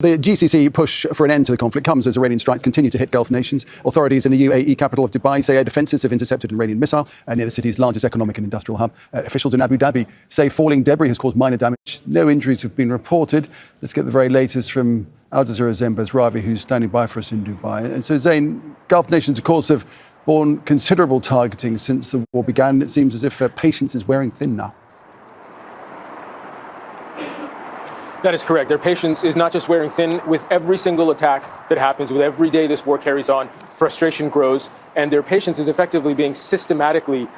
The GCC push for an end to the conflict comes as Iranian strikes continue to hit Gulf nations. Authorities in the UAE capital of Dubai say air defences have intercepted an Iranian missile near the city's largest economic and industrial hub. Officials in Abu Dhabi say falling debris has caused minor damage. No injuries have been reported. Let's get the very latest from Al Jazeera's Embaz Ravi, who's standing by for us in Dubai. And so, Zain, Gulf nations, of course, have borne considerable targeting since the war began. It seems as if patience is wearing thin now. That is correct. Their patience is not just wearing thin. With every single attack that happens, with every day this war carries on, frustration grows, and their patience is effectively being systematically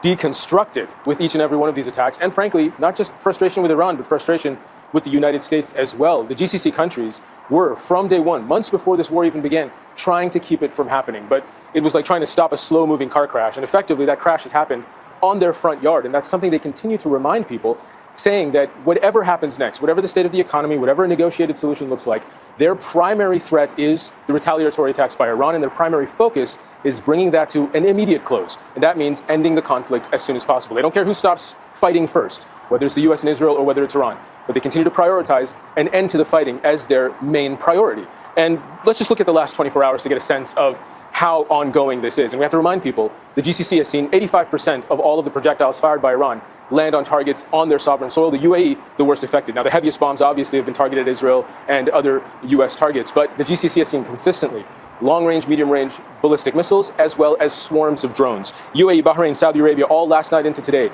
deconstructed with each and every one of these attacks. And frankly, not just frustration with Iran, but frustration with the United States as well. The GCC countries were, from day one, months before this war even began, trying to keep it from happening. But it was like trying to stop a slow-moving car crash. And effectively, that crash has happened on their front yard. And that's something they continue to remind people, saying that whatever happens next, whatever the state of the economy, whatever a negotiated solution looks like, their primary threat is the retaliatory attacks by Iran, and their primary focus is bringing that to an immediate close. And that means ending the conflict as soon as possible. They don't care who stops fighting first, whether it's the US and Israel or whether it's Iran, but they continue to prioritize an end to the fighting as their main priority. And let's just look at the last 24 hours to get a sense of how ongoing this is. And we have to remind people, the GCC has seen 85% of all of the projectiles fired by Iran land on targets on their sovereign soil. The UAE, the worst affected. Now, the heaviest bombs obviously have been targeted at Israel and other US targets, but the GCC has seen consistently long-range, medium-range ballistic missiles, as well as swarms of drones. UAE, Bahrain, Saudi Arabia, all last night into today,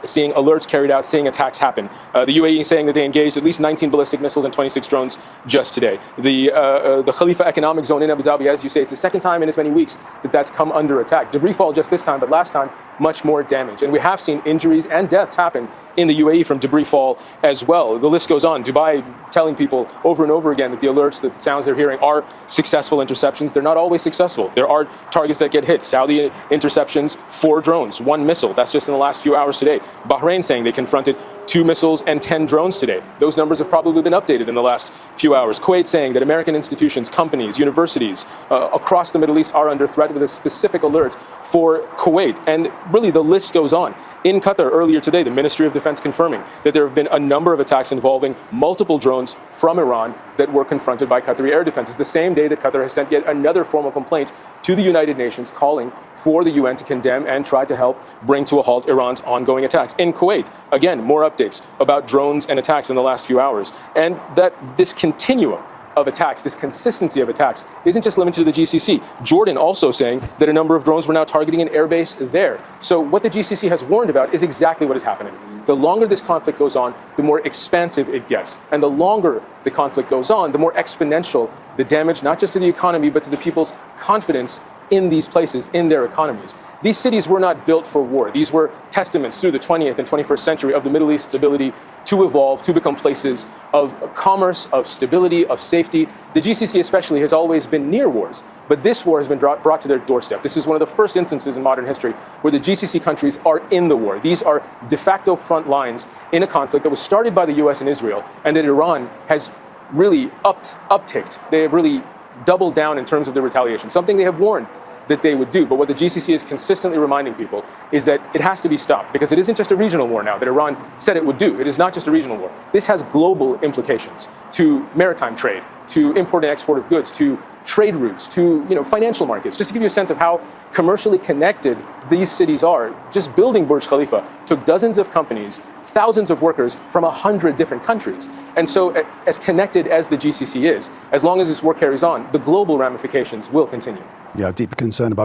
seeing alerts carried out, seeing attacks happen. The UAE saying that they engaged at least 19 ballistic missiles and 26 drones just today. The Khalifa Economic Zone in Abu Dhabi, as you say, it's the second time in as many weeks that that's come under attack. Debris fall just this time, but last time, much more damage. And we have seen injuries and deaths happen in the UAE from debris fall as well. The list goes on. Dubai telling people over and over again that the alerts, that the sounds they're hearing are successful interceptions. They're not always successful. There are targets that get hit. Saudi interceptions, 4 drones, 1 missile. That's just in the last few hours today. Bahrain saying they confronted 2 missiles and 10 drones today. Those numbers have probably been updated in the last few hours. Kuwait saying that American institutions, companies, universities across the Middle East are under threat, with a specific alert for Kuwait. And really the list goes on. In Qatar earlier today, the Ministry of Defense confirming that there have been a number of attacks involving multiple drones from Iran that were confronted by Qatari air defenses. The same day that Qatar has sent yet another formal complaint to the United Nations calling for the UN to condemn and try to help bring to a halt Iran's ongoing attacks. In Kuwait, again, more updates about drones and attacks in the last few hours. And that this continuum of attacks, this consistency of attacks, isn't just limited to the GCC. Jordan also saying that a number of drones were now targeting an airbase there. So what the GCC has warned about is exactly what is happening. The longer this conflict goes on, the more expansive it gets. And the longer the conflict goes on, the more exponential the damage, not just to the economy, but to the people's confidence in these places, in their economies. These cities were not built for war. These were testaments through the 20th and 21st century of the Middle East's ability to evolve, to become places of commerce, of stability, of safety. The GCC especially has always been near wars, but this war has been brought to their doorstep. This is one of the first instances in modern history where the GCC countries are in the war. These are de facto front lines in a conflict that was started by the US and Israel, and that Iran has really upticked. They have really doubled down in terms of the retaliation, something they have warned that they would do. But what the GCC is consistently reminding people is that it has to be stopped, because it isn't just a regional war now that Iran said it would do. It is not just a regional war. This has global implications to maritime trade, to import and export of goods, to trade routes, to financial markets. Just to give you a sense of how commercially connected these cities are, just building Burj Khalifa took dozens of companies, thousands of workers from 100 different countries. And so as connected as the GCC is, as long as this war carries on, the global ramifications will continue. Yeah, deep concern about